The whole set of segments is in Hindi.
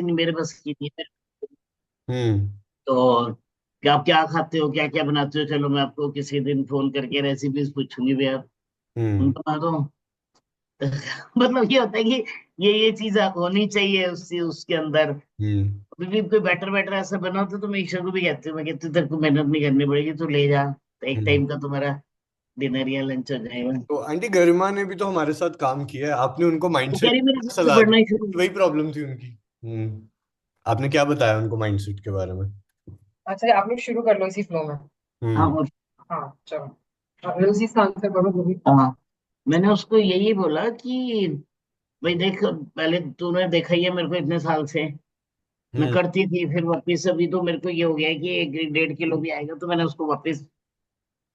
नहीं, मेरे बस की नहीं है। हम्म। तो क्या आप क्या खाते हो, क्या क्या बनाते हो? चलो मैं आपको किसी दिन फोन करके रेसिपीज पूछूंगी भी, आप हम्म। उनको बता दो। मतलब ये होता है कि ये चीज होनी चाहिए उसके अंदर। हम्म। अभी भी कोई बैटर बैटर ऐसा बना होता तो मैं ईशा को भी कहती हूँ, मैं कहती हूँ तेरे को मेहनत नहीं करनी पड़ेगी, तू ले जा, तो एक हम्म। टाइम का तुम्हारा डिनर या लंच हो जाएगा। तो आंटी गरिमा ने भी तो हमारे साथ काम किया है, आपने उनको वो कह माइंडसेट रही मेरे से सलाह दी, पढ़ना ही शुरू। वही प्रॉब्लम थी उनकी। आपने क्या बताया उनको माइंडसेट के बारे में? अच्छा, आप लोग शुरू कर लो इसी फ्लो में। हाँ हम्म। हाँ चलो, आप लोग इसी स्थान से करो जो भी। हाँ, मैंने उसको यही बोला कि भाई देख, पहले तूने देखा ही है मेरे को इतने साल से, मैं हम्म। करती थी, फिर वापिस अभी तो मेरे को ये हो गया है कि 1-1.5 किलो भी आएगा तो मैंने उसको वापिस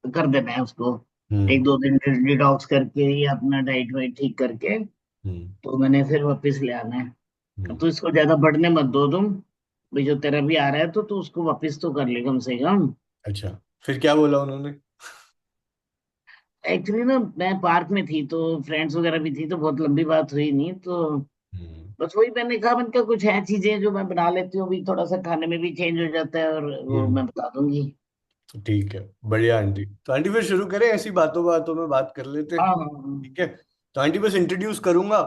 कर देना है उसको। एक हम्म। दो दिन डिटॉक्स करके या अपना डाइट वाइट ठीक करके, हम्म। तो मैंने फिर वापिस ले आना है। अब हम्म। तो इसको ज्यादा बढ़ने मत दो तुम, भाई जो तेरा भी आ रहा है तो तू उसको वापिस तो कर ले कम से कम। अच्छा, फिर क्या बोला उन्होंने? एक्चुअली ना मैं पार्क में थी तो फ्रेंड्स वगैरह भी थी, तो बहुत लंबी बात हुई नहीं, तो हम्म। बस वही मैंने कहा, मैंने कहा कुछ है चीजें जो मैं बना लेती हूँ, अभी थोड़ा सा खाने में भी चेंज हो जाता है, और वो हम्म। मैं बता दूंगी। तो ठीक है, बढ़िया आंटी। तो आंटी फिर शुरू करें, ऐसी बातों बातों में बात कर लेते हैं। हाँ हाँ हाँ। ठीक है। तो आंटी बस इंट्रोड्यूस करूंगा।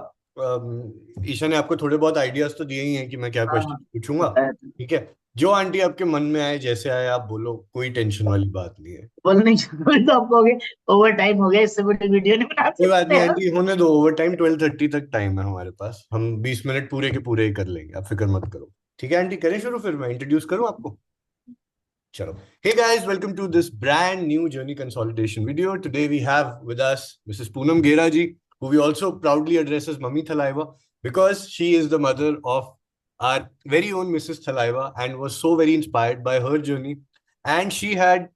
ईशा ने आपको थोड़े बहुत आइडियाज तो दिए ही हैं कि मैं क्या हाँ हाँ, क्वेश्चन पूछूंगा। बताया था। ठीक है। जो आंटी आपके मन में आए, जैसे आए आप बोलो, कोई टेंशन वाली बात नहीं है। बोलने शुरू तो आप कहोगे ओवर टाइम हो गया, इससे बड़ी वीडियो नहीं बना कोई बात सकते नहीं यार। आंटी, होने दो। ओवर टाइम 12:30 तक टाइम है हमारे पास, हम 20 मिनट पूरे के पूरे ही कर लेंगे, आप फिक्र मत करो। ठीक है आंटी, करें शुरू, फिर मैं इंट्रोड्यूस करूँ आपको। चलो। Hey guys, welcome to this brand new journey consolidation video. Today we have with us Mrs. Poonam Gera ji, who we also proudly address as Mummy Thalaiva, because she is the mother of our very own Mrs. Thalaiva and was so very inspired by her journey. And she had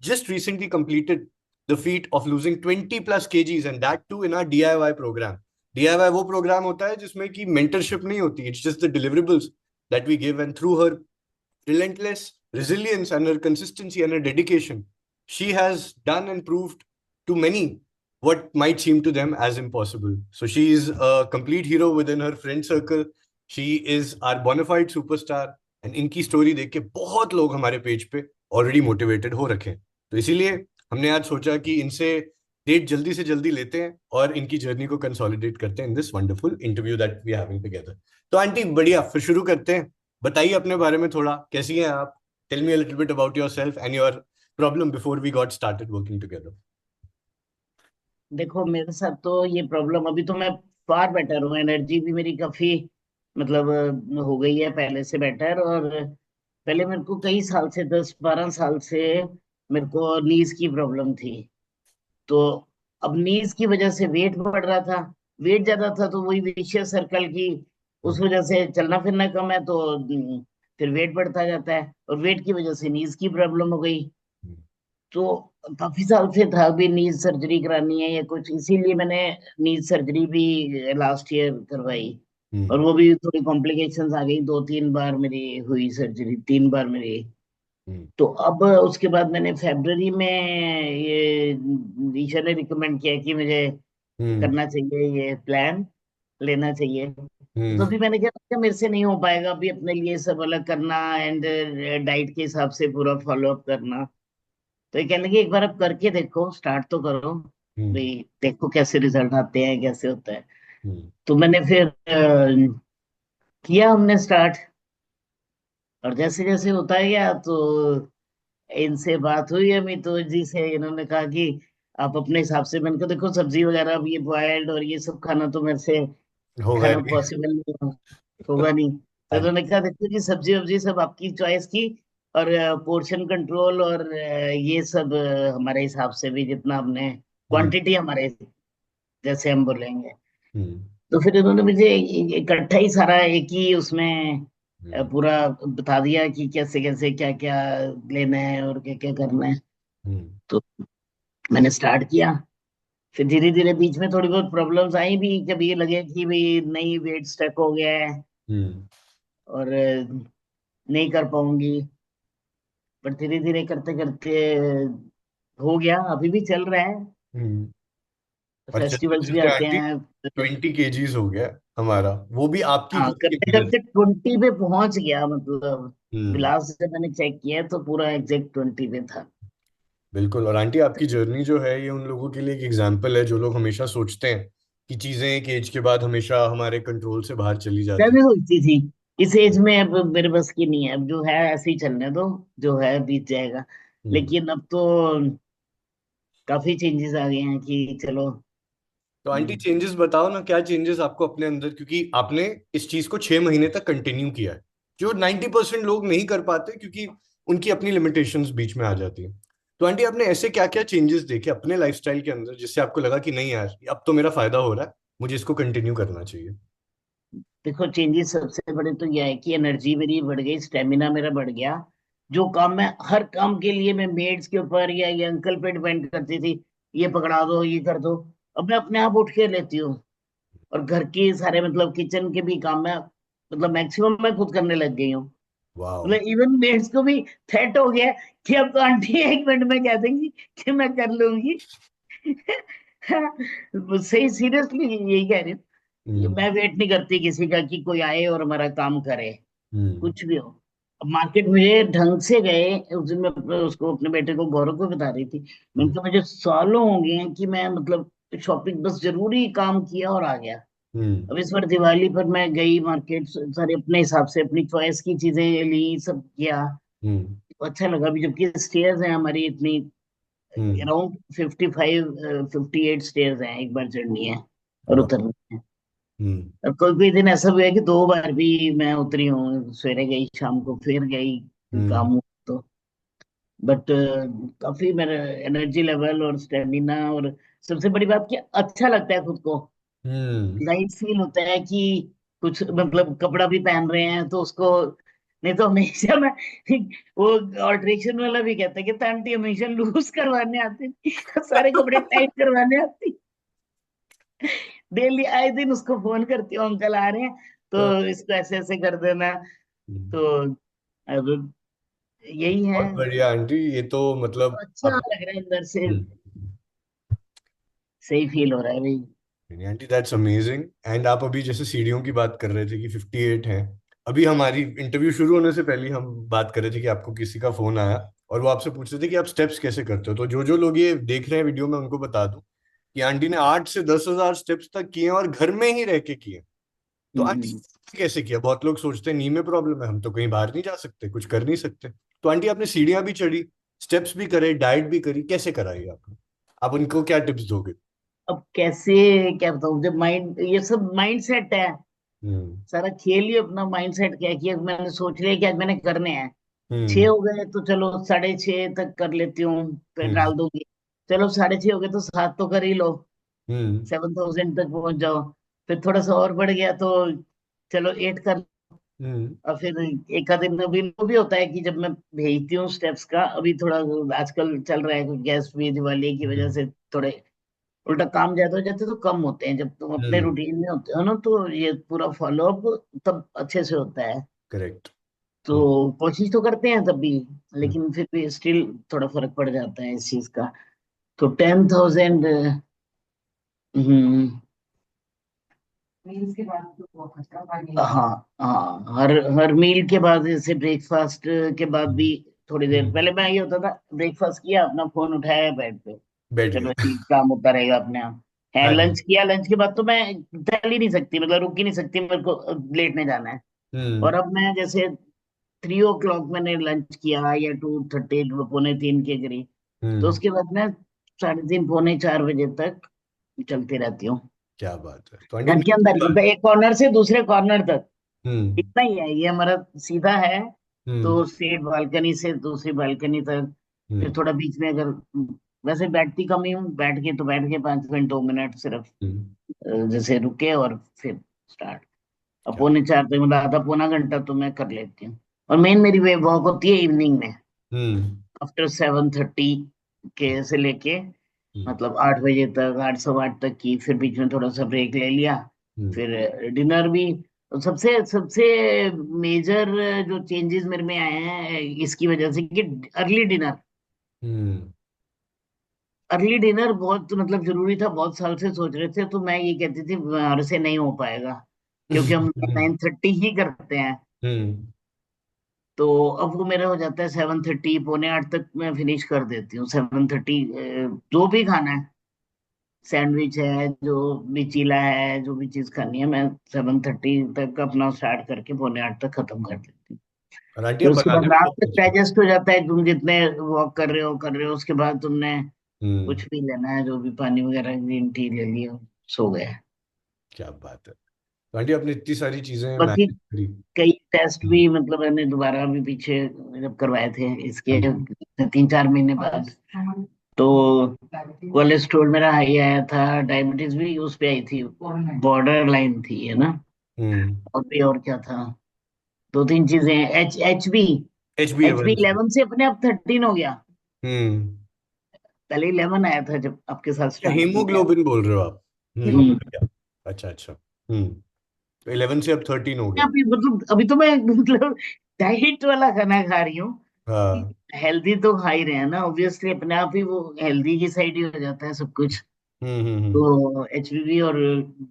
just recently completed the feat of losing 20 plus kgs, and that too in our DIY program. DIY वो program होता है जिसमें कि mentorship नहीं होती, it's just the deliverables that we give, and through her relentless resilience and her consistency and her dedication, she has done and proved to many what might seem to them as impossible. So she is a complete hero within her friend circle. She is our bona fide superstar. And इनकी स्टोरी देख के बहुत लोग हमारे पेज पे ऑलरेडी मोटिवेटेड हो रखे हैं। तो इसीलिए हमने आज सोचा कि इनसे डेट जल्दी से जल्दी लेते हैं और इनकी जर्नी को कंसोलिडेट करते हैं in this wonderful interview that we having together. तो आंटी बढ़िया, फिर शुरू करते हैं। बताइए अपने बारे में थोड़ा, कैसी हैं आप? Tell me a little bit about yourself and your problem before we got started working together. देखो मेरे साथ तो ये प्रॉब्लम, अभी तो मैं फार बेटर हूँ, एनर्जी भी मेरी काफी, मतलब हो गई है पहले से बेटर। और पहले मेरे को कई साल से, 10-12 साल से मेरे को नीज की प्रॉब्लम थी। तो अब नीज की वजह से वेट बढ़ रहा था, वेट ज्यादा था तो वही विशियस सर्कल की, उस वजह से चलना फिरना कम है तो फिर वेट बढ़ता जाता है, और वेट की वजह से नीज की प्रॉब्लम हो गई। तो काफी साल से था, अभी नीज सर्जरी करानी है या कुछ, इसीलिए मैंने नीज सर्जरी भी लास्ट ईयर करवाई। और वो भी थोड़ी कॉम्प्लिकेशंस आ गई, 2-3 बार मेरी हुई सर्जरी, 3 बार मेरी। तो अब उसके बाद मैंने फेब्रवरी में ये ईशा ने रिकमेंड किया कि मुझे करना चाहिए, ये प्लान लेना चाहिए। तो अभी मैंने क्या किया, मेरे से नहीं हो पाएगा अभी अपने लिए सब अलग करना, एंड डाइट के हिसाब से पूरा फॉलो अप करना। तो ये कहने लगे एक बार आप करके देखो, स्टार्ट तो करो, भाई देखो कैसे रिजल्ट आते हैं, कैसे होता है। तो मैंने फिर किया, हमने स्टार्ट, और जैसे जैसे होता है गया तो इनसे बात हुई अमितो जी से, इन्होंने कहा कि आप अपने हिसाब से, मैंने कहा देखो सब्जी वगैरह अब ये बॉयल्ड और ये सब खाना तो मेरे से होगा खाना नहीं। पॉसिबल नहीं होगा नहीं। तो हाँ। उन्होंने कहा देखो जी, सब्जी वब्जी सब आपकी चॉइस की, और पोर्शन कंट्रोल और ये सब हमारे हिसाब से भी जितना हमने हम्म। क्वांटिटी हमारे जैसे हम बोलेंगे। हम्म। तो फिर उन्होंने मुझे इकट्ठा ही सारा एक ही उसमें हम्म। पूरा बता दिया कि कैसे कैसे क्या क्या लेना है और क्या क्या करना है। हम्म। तो मैंने स्टार्ट किया, फिर धीरे धीरे बीच में थोड़ी बहुत प्रॉब्लम्स आई भी, कभी ये लगे कि भाई नहीं वेट स्टक हो गया है हम्म। और नहीं कर पाऊंगी, पर धीरे धीरे करते करते हो गया, अभी भी चल रहा है। हम्म। और चलते फेस्टिवल्स भी चलते आते आंटी हैं। 20 kgs हो गया हमारा, वो भी आपकी हाँ, विश की करते वजह से। करते 20 पे पहुंच गया, मतलब हम्म। बिलास से मैंने चेक किया तो पूरा एग्जैक्ट 20 पे था। बिल्कुल। और आंटी आपकी जर्नी जो है ये उन लोगों के लिए एक एग्जाम्पल है जो लोग हमेशा सोचते हैं कि चीजें एक एज के बाद हमेशा हमारे कंट्रोल से बाहर चली मैं जाती भी सोचती थी इस एज में अब मेरे बस की नहीं है, अब जो है ऐसे ही चलने दो, जो है बीत जाएगा। हैं। लेकिन अब तो काफी चेंजेस आ गए हैं कि चलो। तो आंटी हम्म, चेंजेस बताओ ना, क्या चेंजेस आपको अपने अंदर, क्योंकि आपने इस चीज को 6 महीने तक कंटिन्यू किया है, जो 90% लोग नहीं कर पाते क्योंकि उनकी अपनी लिमिटेशंस बीच में आ जाती है। तो आंटी आपने ऐसे क्या क्या चेंजेस देखे अपने लाइफस्टाइल के अंदर जिससे आपको लगा कि नहीं यार अब तो मेरा फायदा हो रहा है, मुझे इसको कंटिन्यू करना चाहिए? देखो चेंजेस सबसे बड़े तो यह है कि एनर्जी मेरी बढ़ गई, स्टेमिना मेरा बढ़ गया। जो काम मैं हर काम के लिए मैं मेड्स के ऊपर या ये अंकल पे डिपेंड करती थी, ये पकड़ा दो ये कर दो, अब मैं अपने आप उठ के लेती हूँ। और घर के सारे मतलब किचन के भी काम मैं मतलब मैक्सिमम मैं खुद करने लग गई हूँ। वाह। मतलब इवन मेड्स को भी सेट हो गया कि अब तो आंटी 1 मिनट में कह देंगी कि मैं कर लूंगी। सही, सीरियसली यही कह रही हूँ। हम्म। मैं वेट नहीं करती किसी का कि कोई आए और हमारा काम करे, हम्म। कुछ भी हो। अब मार्केट मुझे ढंग से गए, उस दिन मैं उसको अपने बेटे को गौरव को बता रही थी। मैंने हम्म। कहा मुझे सालों हो गए हैं कि मैं मतलब शॉपिंग बस जरूरी काम किया और आ गया। हम्म। अब इस बार दिवाली पर मैं गई मार्केट, सारे अपने हिसाब से अपनी चॉइस की चीजें ली, सब किया। हम्म। तो अच्छा लगा। अभी जबकि स्टेयर्स हैं हमारी इतनी, हम्म। अराउंड 58 स्टेयर्स हैं, एक बार चढ़नी है और वाह। उतरनी है। हम्म। और कोई कोई दिन ऐसा हुआ है कि 2 बार भी मैं उतरी हूँ, सवेरे गई शाम को फिर गई, काम हम्म। हुआ तो। बट काफी मेरा एनर्जी लेवल और स्टेमिना, और सबसे बड़ी बात कि अच्छा लगता है खुद को। हम्म। लाइट फील होता है कि कुछ मतलब कपड़ा भी पहन रहे हैं तो उसको, नहीं तो हमेशा मैं वो ऑल्ट्रेशन वाला भी कहता है कि आंटी हमेशा लूज करवाने आते हैं, सारे कपड़े टाइट करवाने आती, डेली आए दिन उसको फोन करती हूँ, अंकल आ रहे हैं तो इसको ऐसे ऐसे कर देना। तो अब यही है। बहुत बढ़िया आंटी, ये तो मतलब अच्छा आप। लग रहा है अंदर से, हम्म। सही फील हो रहा है भाई। नहीं आंटी दैट्स अमेजिंग। एंड आप अभी जैसे सीढ़ियों की बात कर रहे थे कि 58 हैं, अभी हमारी इंटरव्यू शुरू होने से पहले हम बात कर रहे थे कि आपको किसी का फोन आया और वो आपसे पूछ रहे थे कि आप स्टेप्स कैसे करते हो। तो जो जो लोग ये देख रहे हैं वीडियो में उनको बता दूं कि आंटी ने 8 से 10 हजार स्टेप्स तक किए हैं और घर में ही रह के किए। तो आंटी हम्म। कैसे किया? बहुत लोग सोचते हैं नी में प्रॉब्लम है, हम तो कहीं बाहर नहीं जा सकते, कुछ कर नहीं सकते। तो आंटी आपने सीढ़ियां भी चढ़ी, स्टेप्स भी करे, डाइट भी करी, कैसे करा ये आपने? आप उनको क्या टिप्स दोगे? अब कैसे, क्या बताऊं, जब माइंड, ये सब माइंड सेट है, हम्म। सारा खेल ही अपना माइंड सेट क्या है कि अब मैंने सोच लिया कि आज मैंने करने हैं। छह हम्म। हो गए तो चलो 6:30 तक कर लेती हूँ, फिर हम्म। डाल दूंगी। चलो 6:30 हो गए तो 7 तो कर ही लो, हम्म। 7,000 तक पहुंच जाओ। फिर थोड़ा सा और बढ़ गया तो चलो 8 कर। हम्म। और फिर एक आध दिन अभी वो भी होता है कि जब मैं भेजती हूँ स्टेप्स का, अभी थोड़ा आजकल चल रहा है कुछ गैस भी दिवाली की वजह हम्म। से थोड़े उल्टा काम ज्यादा हो जाते तो कम होते हैं। जब तुम अपने हम्म। रूटीन में होते हो ना तो ये पूरा फॉलो अप तब अच्छे से होता है। करेक्ट। तो हम्म। कोशिश तो करते हैं तब भी, हम्म। लेकिन फिर भी स्टिल थोड़ा फर्क पड़ जाता है इस चीज का। तो 10,000। हम्म। मील्स के बाद तो बहुत खर्चा भारी है। हाँ हाँ, हर हर मील के बाद, जैसे ब्रेकफास्ट के बाद भी थोड़ी देर हम्म। पहले मैं ये होता था, ब्रेकफास्ट किया अपना फोन उठाया बेड पे, बैठ चलो गए। ठीक काम होता रहेगा अपने आप। है हाँ जी। लंच किया, लंच के बाद तो मैं चल ही नहीं सकती, मतलब रुक ही नहीं सकती, मेरे को लेटने जाना है। हम्म। और अब मैं जैसे 3 o'clock मैंने लंच किया या 2:30 पौने 3 के करीब, तो हम्म। उसके बाद मैं 3:30 पौने 4 बजे तक चलती रहती हूँ। क्या बात है! तो आंटी घर के अंदर ही, मतलब एक कॉर्नर से दूसरे कॉर्नर तक, हम्म। इतना ही है, ये हमारा सीधा है। हम्म। तो स्ट्रेट बालकनी से दूसरी बालकनी तक, फिर हम्म। थोड़ा बीच में अगर, वैसे बैठती कम ही हूँ, बैठ के तो बैठ के 5 मिनट 2 मिनट सिर्फ, हम्म। जैसे रुके और फिर स्टार्ट। अब क्या? पौने 4 तक मतलब आधा पौना घंटा तो मैं कर लेती हूँ। और मेन मेरी वे वॉक होती है इवनिंग में, हम्म। आफ्टर 7:30 के से लेके हम्म। मतलब 8 बजे तक, 8 सवा 8 तक की, फिर बीच में थोड़ा सा ब्रेक ले लिया। हम्म। फिर डिनर भी। तो सबसे सबसे मेजर जो चेंजेस मेरे में आए हैं इसकी वजह से कि अर्ली डिनर। हम्म। अर्ली डिनर बहुत मतलब जरूरी था, बहुत साल से सोच रहे थे, तो मैं ये कहती थी हमारे से नहीं हो पाएगा, क्योंकि हम 9:30 ही करते हैं। हम्म। तो अब वो मेरा हो जाता है 7:30, पौने 8 तक मैं फिनिश कर देती हूँ। 7:30 जो भी खाना है, सैंडविच है, जो भी चीला है, जो भी चीज खानी है, मैं 7:30 तक अपना स्टार्ट करके पौने 8 तक खत्म कर देती हूँ। और आंटी फिर आप उसके बनाने बाद में रात बहुत तक अच्छे हो। डाइजेस्ट हो जाता है, तुम जितने वॉक कर रहे हो उसके बाद तुमने हम्म। कुछ भी लेना है, जो भी पानी वगैरह, ग्रीन टी ले लिया, सो गए। क्या बात है। तो आंटी आपने इतनी सारी चीजें बाकी मैनेज करी। कई टेस्ट हम्म। भी मतलब मैंने दोबारा भी पीछे जब करवाए थे हाँ इसके जी। 3-4 महीने बाद, तो कोलेस्ट्रॉल मेरा हाई आया था, डायबिटीज भी उस पे आई थी, बॉर्डर लाइन थी, है ना। हम्म। और भी और क्या था, 2-3 चीजें, H H B H B H B A one C. 11 से अपने आप 13 हो गया। हम्म। पहले 11 आया था जब आपके साथ क्या स्टार्ट किया। हीमोग्लोबिन बोल रहे हो आप? हम्म। क्या? अच्छा अच्छा। हम्म। तो 11 से अब 13 हो गया। अभी मतलब अभी तो मैं मतलब डाइट वाला खाना खा रही हूँ। हाँ। हेल्दी तो खा ही रहे हैं ना, ऑब्वियसली अपने आप ही वो हेल्दी की साइड ही हो जाता है सब कुछ। हम्म। तो एचबीवी और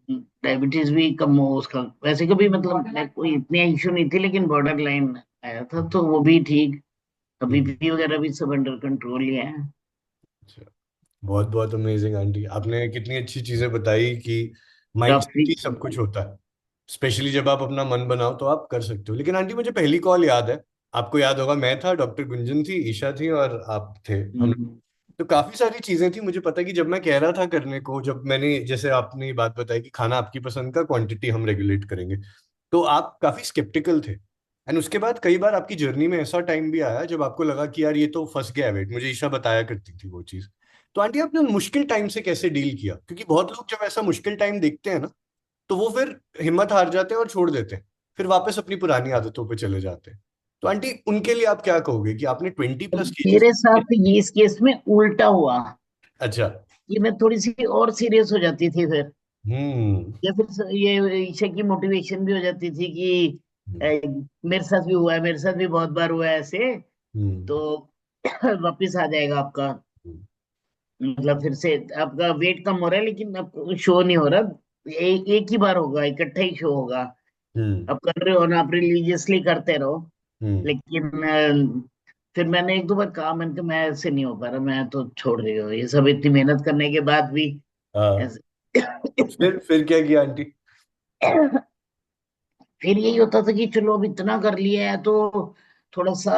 डायबिटीज भी कम हो उसका, वैसे कभी मतलब कोई इतनी इशू नहीं थी, लेकिन बॉर्डर लाइन आया था, तो वो भी ठीक। अभी हम्म। बीपी वगैरह भी सब अंडर कंट्रोल ही है। अच्छा। बहुत बहुत अमेजिंग आंटी, आपने कितनी अच्छी चीजें बताई कि माइंड काफी। से ही सब कुछ होता है। स्पेशली जब आप अपना मन बनाओ तो आप कर सकते हो। लेकिन आंटी मुझे पहली कॉल याद है, आपको याद होगा, मैं था, डॉक्टर गुंजन थी, ईशा थी और आप थे। हम हम्म। तो काफी सारी चीजें थी। मुझे पता है कि जब मैं कह रहा था करने को, जब मैंने जैसे आपने ये बात बताई कि खाना आपकी पसंद का, क्वांटिटी हम रेगुलेट करेंगे, तो आप काफी स्केप्टिकल थे। एंड उसके बाद कई बार आपकी जर्नी में ऐसा टाइम भी आया जब आपको लगा कि यार ये तो फंस गया है वेट, मुझे ईशा बताया करती थी वो चीज। तो आंटी आपने उन मुश्किल टाइम से कैसे डील किया? क्योंकि बहुत लोग जब ऐसा मुश्किल टाइम देखते हैं ना, तो वो फिर हिम्मत हार जाते हैं और छोड़ देते हैं, फिर वापस अपनी पुरानी आदतों पे चले जाते हैं। तो आंटी उनके लिए आप क्या कहोगे कि आपने 20+ केजीज? मेरे साथ ये इस केस में उल्टा हुआ, अच्छा। कि मैं थोड़ी सी और सीरियस हो जाती थी फिर, हम्म। या फिर ये ईशा की मोटिवेशन भी हो जाती थी कि हम्म। मेरे साथ भी हुआ है, मेरे साथ भी बहुत बार हुआ है ऐसे, हम्म। तो वापिस आ जाएगा आपका, मतलब फिर से आपका वेट कम हो रहा है, लेकिन आपको शो नहीं हो रहा, एक ही बार होगा, इकट्ठा ही शो होगा। हम्म। आप कर रहे हो ना, आप रिलीजियसली करते रहो। हम्म। लेकिन फिर मैंने एक दो बार कहा, मैंने कहा मैं ऐसे नहीं हो पा रहा, मैं तो छोड़ रही हूँ ये सब, इतनी मेहनत करने के बाद भी हाँ। ऐसे। फिर क्या किया आंटी? फिर यही होता था कि चलो अब इतना कर लिया है, तो थोड़ा सा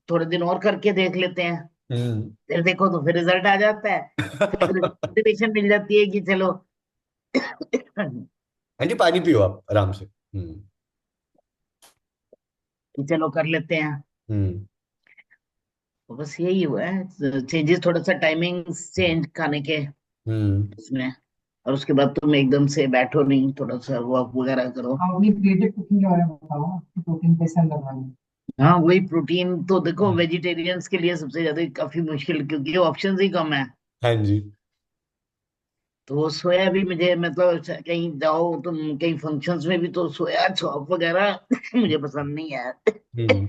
थोड़े दिन और करके देख लेते हैं। हम्म। फिर देखो तो फिर रिजल्ट आ जाता है, फिर मोटिवेशन मिल जाती है कि चलो आंटी पानी पियो आप आराम से। हम्म। कि चलो कर लेते हैं। हम्म। तो बस यही हुआ है चेंजेस, थोड़ा सा टाइमिंग चेंज खाने के हम्म। इसमें। और उसके बाद तुम एकदम से बैठो नहीं, थोड़ा सा वॉक वगैरह करो। आप अपनी क्रिएटिव कुकिंग के बारे में बताओ, प्रोटीन कैसे अंदर लाएंगे। हाँ वही प्रोटीन तो देखो, वेजिटेरियंस के लिए सबसे ज्यादा काफी मुश्किल, क्योंकि ऑप्शंस ही कम है। हाँ जी। तो वो सोया भी मुझे मतलब, कहीं जाओ तुम कहीं फंक्शंस में भी, तो सोया चॉप वगैरह मुझे पसंद नहीं है। हम्म।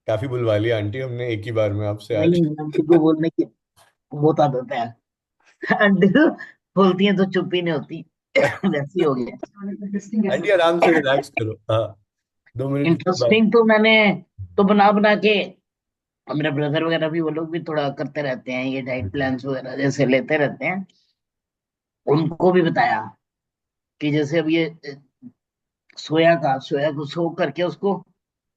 काफी बुलवा लिया आंटी हमने एक ही बार में आपसे आज। नहीं, आंटी को बोलने की बहुत आदत है। आंटी तो बोलती है तो चुप ही नहीं होती। वैसी हो गया। इंटरेस्टिंग कैसे आंटी होता आराम से रिलैक्स करो, हाँ। 2 मिनट की बात। इंटरेस्टिंग तो मैंने तो बना बना के, और मेरा ब्रदर वगैरह भी, वो लोग भी थोड़ा करते रहते हैं, ये डाइट प्लान्स वगैरह जैसे लेते रहते हैं, उनको भी बताया कि जैसे अब ये सोया को सो करके उसको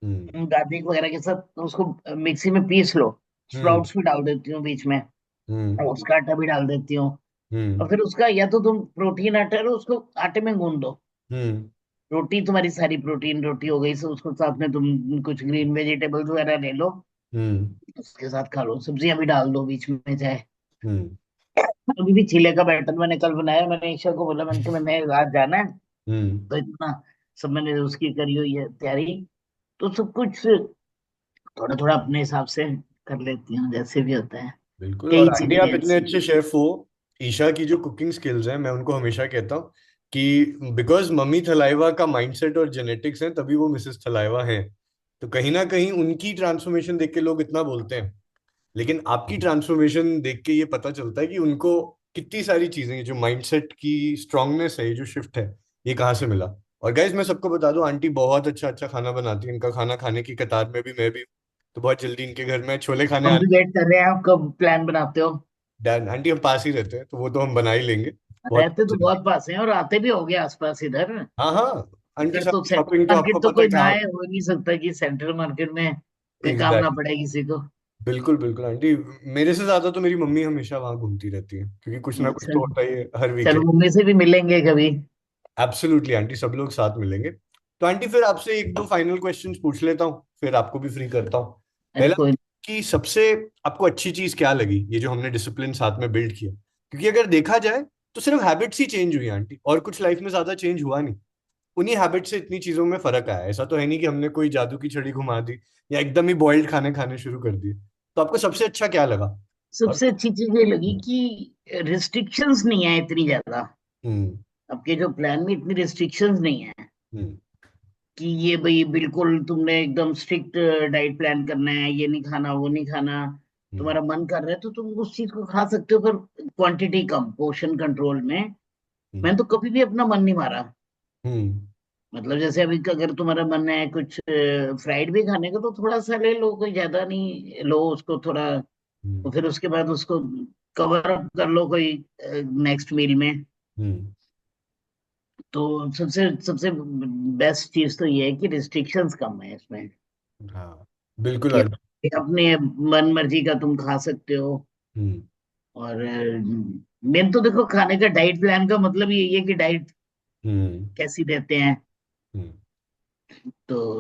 हम्म। गार्लिक वगैरह के साथ उसको मिक्सी में पीस लो। हम्म। स्प्राउट्स भी डाल देती हूँ बीच में, हम्म। और उसका आटा भी डाल देती हूँ। और हम्म। फिर उसका, या तो तुम प्रोटीन आटा लो, उसको आटे में गूंद दो, हम्म। रोटी तुम्हारी सारी प्रोटीन रोटी हो गई, सो उसको साथ में तुम कुछ ग्रीन वेजिटेबल्स वगैरह ले लो, हम्म। उसके साथ खा लो, सब्जियां भी डाल दो बीच में चाहे। हम्म। अभी भी चीले का बैटर मैंने कल बनाया, मैंने ईशा को बोला, मैंने कहा मैंने रात जाना है, हम्म। तो इतना सब मैंने उसकी करी हुई है तैयारी, तो सब कुछ थोड़ा थोड़ा अपने हिसाब से कर लेती हूँ, जैसे भी होता है, बिल्कुल। और कई आंटी चीजें आप इतने ऐसी। अच्छे शेफ हो। ईशा की जो कुकिंग स्किल्स हैं, मैं उनको हमेशा कहता हूँ कि बिकॉज मम्मी थलाइवा का माइंडसेट और जेनेटिक्स हैं, तभी वो मिसेस थलाइवा हैं। तो कहीं ना कहीं उनकी ट्रांसफॉर्मेशन देख के लोग इतना बोलते हैं। लेकिन आपकी ट्रांसफॉर्मेशन देख के ये पता चलता है कि उनको कितनी सारी चीजें, जो माइंडसेट की स्ट्रांगनेस है, ये जो शिफ्ट है, ये कहाँ से मिला। और गाइज मैं सबको बता दूं, आंटी बहुत अच्छा अच्छा खाना बनाती है। इनका खाना खाने की कतार में भी मैं भी हूं। तो बहुत जल्दी इनके घर में छोले खाने हम भी आने। वेट कर रहे हैं, आप कब प्लान बनाते हो? डैन आंटी, हम पास ही रहते हैं तो वो तो हम बना ही लेंगे बहुत रहते तो जल्दी। बहुत पास हैं और आते भी होगे आसपास इधर। हाँ हाँ। आंटी इधर साहब तो सेंट्रल शॉपिंग तो आपको मार्केट तो पता है कोई ना कहाँ। है, हो नहीं सकता कि सेंट्रल मार्केट में कोई काम ना एग्जैक्टली। पड़े किसी को। बिल्कुल बिल्कुल आंटी। मेरे से ज्यादा तो मेरी मम्मी हमेशा वहां घूमती रहती है, क्योंकि कुछ ना कुछ अच्छा, तो होता ही है हर चलो वीकेंड। मम्मी से भी मिलेंगे कभी। एब्सोल्युटली आंटी, सब लोग साथ मिलेंगे। तो आंटी फिर आपसे एक दो फाइनल क्वेश्चंस पूछ लेता हूँ, फिर आपको भी फ्री करता हूँ। अरे पहला, कोई कि सबसे आपको अच्छी चीज क्या लगी ये जो हमने डिसिप्लिन साथ में बिल्ड किया? क्योंकि अगर देखा जाए तो सिर्फ हैबिट्स ही चेंज हुई आंटी, और कुछ लाइफ में ज्यादा चेंज हुआ नहीं। उन्हीं हैबिट से इतनी चीजों में फर्क आया। ऐसा तो है नहीं कि हमने कोई जादू की छड़ी घुमा दी या एकदम ही बॉइल्ड खाने खाने शुरू कर दिए। तो आपको सबसे अच्छा क्या लगा? और सबसे अच्छी चीज ये लगी कि रिस्ट्रिक्शंस नहीं है इतनी ज्यादा। हम्म आपके जो प्लान में इतनी रिस्ट्रिक्शंस नहीं है हम्म कि ये भाई बिल्कुल तुमने एकदम स्ट्रिक्ट डाइट प्लान करना है, ये नहीं खाना वो नहीं खाना। हम्म तुम्हारा मन कर रहा है तो तुम उस चीज को खा सकते हो, पर क्वांटिटी कम, पोर्शन कंट्रोल में। हम्म मैंने तो कभी भी अपना मन नहीं मारा। हम्म मतलब जैसे अभी अगर तुम्हारा मन है कुछ फ्राइड भी खाने का तो थोड़ा सा ले लो, कोई ज्यादा नहीं लो उसको थोड़ा। हम्म तो फिर उसके बाद उसको कवर अप कर लो कोई नेक्स्ट मील में। हम्म, तो सबसे सबसे बेस्ट चीज तो ये है कि रिस्ट्रिक्शंस कम है इसमें। हाँ बिल्कुल कि आंटी। अपने मन मर्जी का तुम खा सकते हो। हम्म और मेन तो देखो, खाने का डाइट प्लान का मतलब यही है कि डाइट हम्म कैसी देते हैं। हम्म तो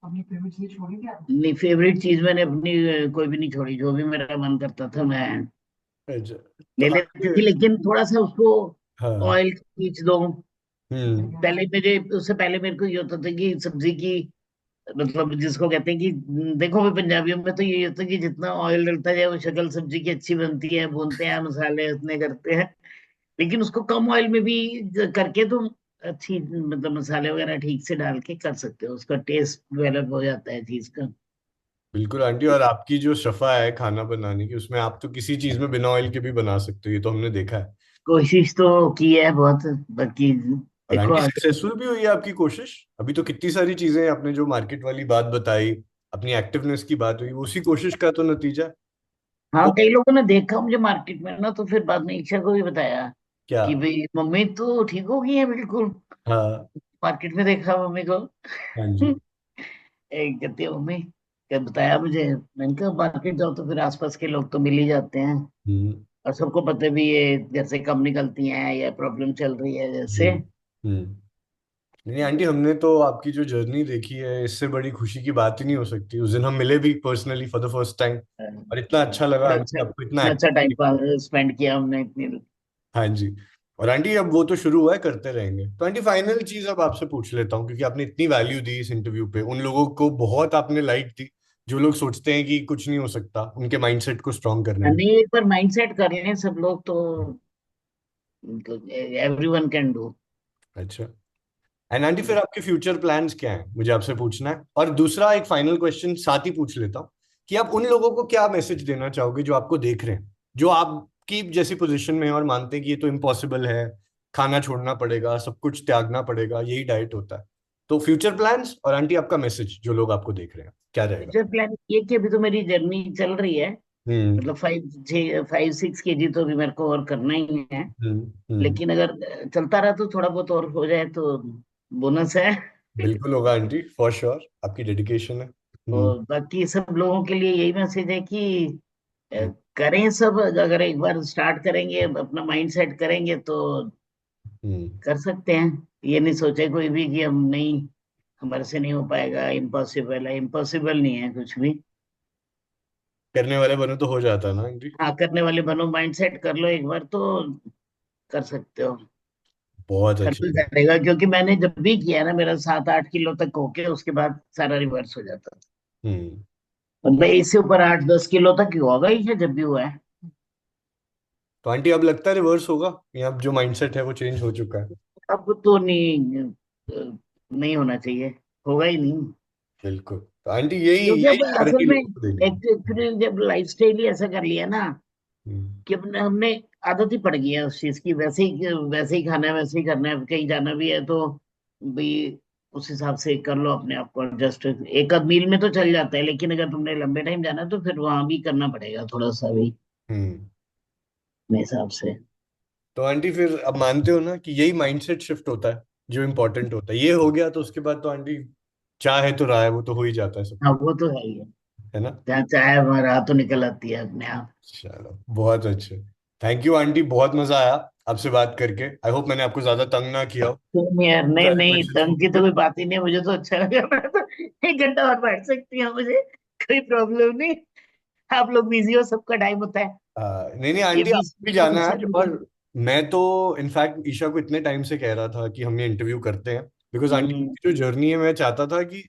अपनी फेवरेट चीज छोड़ी क्या? नहीं, फेवरेट चीज मैंने अपनी कोई भी नहीं छोड़ी। जो भी मेरा मन करता था मैं अच्छा, तो ले आंटी। लेती थी, लेकिन थोड़ा सा उसको हाँ। ऑयल खींच दो। हम्म पहले मेरे उससे पहले मेरे को ये होता था कि सब्जी की, मतलब जिसको कहते हैं कि देखो भी पंजाबियों में तो ये होता है कि जितना ऑयल डलता जाए वो शक्ल सब्जी की अच्छी बनती है, भूनते हैं मसाले उतने करते हैं। लेकिन उसको कम ऑयल में भी करके तुम अच्छी, मतलब मसाले वगैरह ठीक से डाल के कर सकते हो, उसका टेस्ट डेवलप हो जाता है चीज का। बिल्कुल आंटी, और आपकी जो शफा है खाना बनाने की, उसमें आप तो किसी चीज में बिना ऑयल के भी बना सकते हो, ये तो हमने देखा है। कोशिश तो की है बहुत, बाकी और देखो आंटी आगे। सक्सेसफुल भी हुई है आपकी कोशिश। अभी तो कितनी सारी चीजें, आपने जो मार्केट वाली बात बताई, अपनी एक्टिवनेस की बात हुई, वो उसी कोशिश का तो नतीजा है। हाँ, को कई लोगों ने देखा मुझे मार्केट में ना, तो फिर बाद में इच्छा को भी बताया क्या? कि भाई मम्मी तो ठीक हो गई है बिल्कुल। हाँ मार्केट में देखा मम्मी को। हाँ जी। एक कहती है मम्मी, क्या बताया मुझे। मैंने कहा मार्केट जाओ तो फिर आसपास के लोग तो मिल ही जाते हैं, हम्म और सबको पता भी ये जैसे कम निकलती हैं या प्रॉब्लम चल रही है जैसे। हम्म हम्म। नहीं आंटी, हमने तो आपकी जो जर्नी देखी है, इससे बड़ी खुशी की बात ही नहीं हो सकती। उस दिन हम मिले भी personally for the first time, और इतना अच्छा लगा बड़ा आंटी, अच्छा, आपको इतना इतना अच्छा एक्टिव। टाइम पास स्पेंड किया हमने इतनी। हाँ जी। और आंटी अब वो तो शुरू हुआ है, करते रहेंगे। तो आंटी फाइनल चीज अब आपसे पूछ लेता हूँ, क्योंकि आपने इतनी वैल्यू दी इस इंटरव्यू पे, उन लोगों को बहुत आपने लाइट दी जो लोग सोचते हैं कि कुछ नहीं हो सकता, उनके माइंडसेट को स्ट्रांग करने में। नहीं, एक बार माइंड सेट कर लें सब लोग तो एवरीवन कैन डू। अच्छा। एंड आंटी फिर आपके फ्यूचर प्लान्स क्या हैं, मुझे आपसे पूछना है। और दूसरा एक फाइनल क्वेश्चन साथ ही पूछ लेता हूँ, कि आप उन लोगों को क्या मैसेज देना चाहोगे जो आपको देख रहे हैं, जो आपकी जैसी पोजीशन में हैं और मानते हैं कि ये तो इम्पॉसिबल है, खाना छोड़ना पड़ेगा, सब कुछ त्यागना पड़ेगा, यही डाइट होता है। तो फ्यूचर प्लान्स और आंटी आपका मैसेज जो लोग आपको देख रहे हैं, क्या रहेगा? फ्यूचर प्लान ये कि अभी तो मेरी जर्नी चल रही है। हम्म मतलब 5-6 kg तो अभी मेरे को और करना ही है। हम्म। लेकिन अगर चलता रहा तो थोड़ा बहुत और हो जाए तो बोनस है। बिल्कुल होगा आंटी, फॉर श्योर, आपकी डेडिकेशन है। और बाकी सब लोगों के लिए यही मैसेज है कि अ, करें सब। अगर एक बार स्टार्ट करेंगे, अपना माइंड सेट करेंगे तो हम्म। कर सकते हैं। ये नहीं सोचे कोई भी कि हम नहीं, हमारे से नहीं हो पाएगा, इम्पॉसिबल है। इम्पॉसिबल नहीं है कुछ भी। करने वाले बनो तो हो जाता है ना आंटी। हाँ, करने वाले बनो, माइंड सेट कर लो एक बार तो कर सकते हो। बहुत करना अच्छे। पड़ेगा, क्योंकि मैंने जब भी किया ना, मेरा 7-8 किलो तक होके उसके बाद सारा रिवर्स हो जाता था। हम्म। मतलब इससे ऊपर 8-10 किलो तक ही होगा ही जब भी हुआ है। तो आंटी अब लगता है रिवर्स होगा, या अब जो माइंडसेट है वो चेंज हो चुका है? अब तो नहीं, नहीं होना चाहिए, होगा ही नहीं। बिल्कुल। तो आंटी यही क्योंकि यही अब असल थेरेपी में लोगों को देनी है। एक्चुअली जब लाइफस्टाइल ही ऐसा कर लिया ना हम्म। कि अपने हमने आदत ही पड़ गई है उस चीज की, वैसे ही खाना है, वैसे ही करना है, कहीं जाना भी है तो भाई उस हिसाब से कर लो अपने आप को जस्ट। एक आध मील में तो चल जाता है, लेकिन अगर तुमने लंबे टाइम जाना है तो फिर वहां भी करना पड़ेगा थोड़ा सा भी हम्म। मेरे हिसाब से। तो आंटी फिर अब मानते हो ना कि यही माइंडसेट शिफ्ट होता है जो इम्पोर्टेंट होता है। ये हो गया तो उसके बाद तो आंटी चाहे तो रहा है, वो तो हो ही जाता है सब हाँ कुछ, वो तो है ही है। है ना। जहाँ चाहे वहाँ राह तो निकल आती है अपने आप। चलो बहुत अच्छे। थैंक यू आंटी, बहुत मजा आया आपसे बात करके। आई होप मैंने आपको ज्यादा तंग ना किया हो। तुम यार, नहीं सारे नहीं, क्वेश्चंस तंग की पूछे। तो कोई बात ही नहीं, मुझे तो अच्छा लगा। मैं तो 1 घंटा और बैठ सकती हूँ, मुझे कोई प्रॉब्लम नहीं। आप लोग बिजी हो, सबका टाइम होता है। नहीं नहीं ये आंटी, बीस आपको भी मिनट तो जाना मुझसे है। भी। और मैं तो इनफैक्ट ईशा को इतने टाइम से कह रहा था कि हम ये इंटरव्यू करते हैं, बिकॉज आंटी हम्म, की जो जर्नी है, मैं चाहता था कि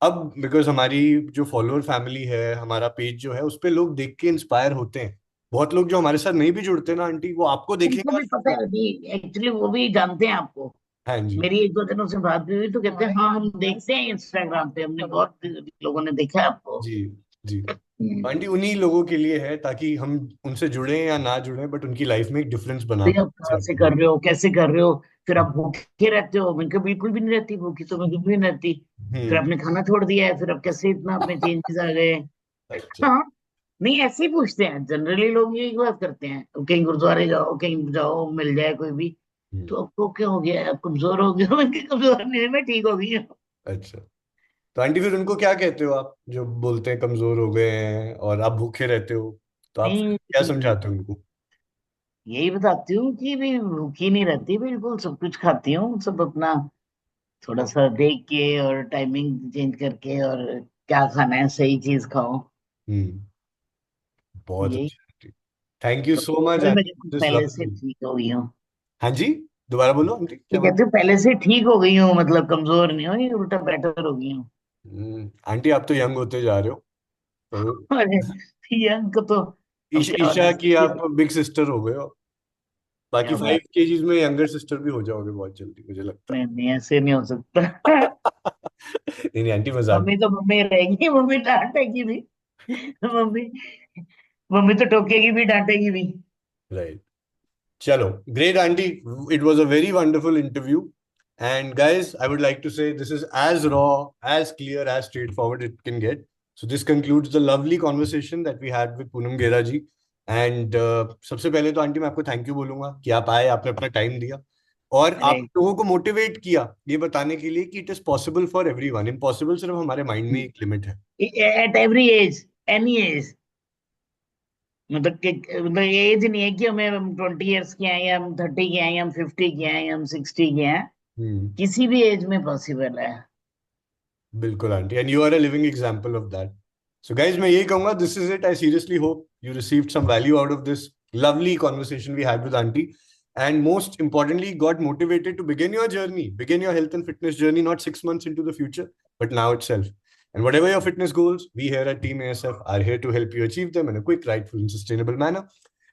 अब बिकॉज हमारी जो फॉलोअर फैमिली है, हमारा पेज जो है, उस पे लोग देख के इंस्पायर होते हैं। बहुत लोग जो हमारे साथ नहीं भी जुड़ते ना आंटी, वो आपको उनको देखेंगे और भी शुरू पता कर। है अभी, एक्चुअली वो भी जानते हैं आपको। हाँ जी। मेरी 1-2 दिनों से बात भी हुई तो कहते हैं हाँ हम देखते हैं इंस्टाग्राम पे, हमने बहुत लोगों ने देखा है आपको। जी जी। हम्म। आंटी उन्हीं लोगों के लिए है, ताकि हम उनसे जुड़े या ना जुड़े, बट उनकी लाइफ में एक डिफरेंस बना भाई पाए, आप जैसे कहाँ से आपने कर बोला। रहे हो, कैसे कर रहे हो, फिर आप भूखे रहते हो, मैं बिल्कुल भी नहीं रहती भूखी, तो मैं बिल्कुल भी नहीं रहती। फिर हम्म। आपने खाना छोड़ दिया है, फिर अब कैसे इतना अपने चेंजेस आ गए। अच्छा। हाँ। नहीं ऐसे ही पूछते हैं जनरली लोग, यही बात करते हैं, कहीं गुरुद्वारे जाओ, कहीं जाओ, मिल जाए कोई भी, हम्म। तो आपको क्या हो गया है, आप कमजोर हो गए हो? मैं कहा, कमजोर नहीं है, मैं ठीक हो गई हूँ। अच्छा। तो आंटी फिर उनको क्या कहते हो आप, जो बोलते हैं कमजोर हो गए हैं और आप भूखे रहते हो, तो आप फिर नहीं, क्या समझाते हो उनको। यही बताती हूँ कि भी भूखी नहीं रहती, बिल्कुल सब कुछ खाती हूँ, सब अपना थोड़ा सा देख के और टाइमिंग चेंज करके, और क्या खाना है सही चीज खाओ। हम्म। बहुत यही। अच्छा aunty. Thank you so much अभी मैं आंटी देखो दिस पहले से लवली। ठीक हो गई हूँ। हाँ जी, दोबारा बोलो आंटी, ये क्या बोल। कहते हैं पहले से ठीक हो गई हूँ, मतलब कमजोर नहीं हो, ये उल्टा बेटर हो गई हूँ। आंटी आप तो यंग होते जा रहे हो। तो अरे ये अंक तो अब क्या ईशा बता की सकते आप हैं। बिग सिस्टर हो गए हो। बाकी क्या बात। 5 केजीज में यंगर सिस्टर भी हो जाओगे बहुत जल्दी, मुझे लगता नहीं नहीं, ऐसे नहीं हो सकता। है। नहीं नहीं आंटी, मजाक। मम्मी तो मम्मी रहेगी, मम्मी डांटेगी भी। मम्मी मम्मी तो टोकेगी भी, डांटेगी भी। राइट। चलो, great auntie. It was a very wonderful interview. And guys, I would like to say this is as raw, as clear, as straightforward it can get. So this concludes the lovely conversation that we had with Poonam Gera ji. And सबसे पहले तो आंटी मैं आपको थैंक यू बोलूंगा कि आप आए, आपने अपना टाइम दिया और आप अरे लोगों को मोटिवेट किया ये बताने के लिए कि it is possible for everyone. Impossible सिर्फ हमारे माइंड में एक लिमिट है। At every age, any age, मतलब कि मतलब एज नहीं है कि हमें 20 ईयर्स के हैं, या हम 30 के हैं, या हम 50 के हैं, या हम 60 के हैं। हम्म। किसी भी एज में पॉसिबल है। बिल्कुल aunty, and you are a living example of that. So guys मैं यही कहूंगा, this is it. I seriously hope you received some value out of this lovely conversation we had with auntie, and most importantly got motivated to begin your journey, begin your health and fitness journey, not 6 months into the future, but now itself. And whatever your fitness goals, we here at Team ASF are here to help you achieve them in a quick, rightful and sustainable manner.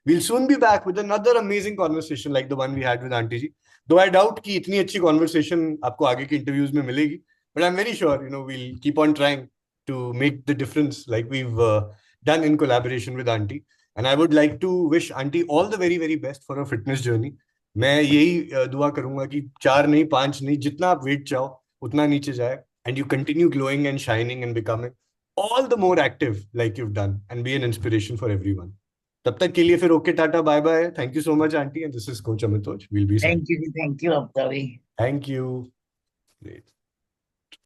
We'll soon be back with another amazing conversation like the one we had with auntie ji, though I doubt कि इतनी अच्छी conversation आपको आगे के interviews में मिलेगी, but I'm very sure we'll keep on trying to make the difference like we've done in collaboration with auntie. And I would like to wish auntie all the very very best for her fitness journey. मैं यही दुआ करूंगा कि 4 नहीं 5 नहीं, जितना आप वेट चाहो उतना नीचे जाए, and you continue glowing and shining and becoming all the more active like you've done, and be an inspiration for everyone. तब तक के लिए फिर okay, tata bye bye, thank you so much aunty, and this is coach Amitoj, will be sign. Thank you, thank you, अब तभी। Thank you.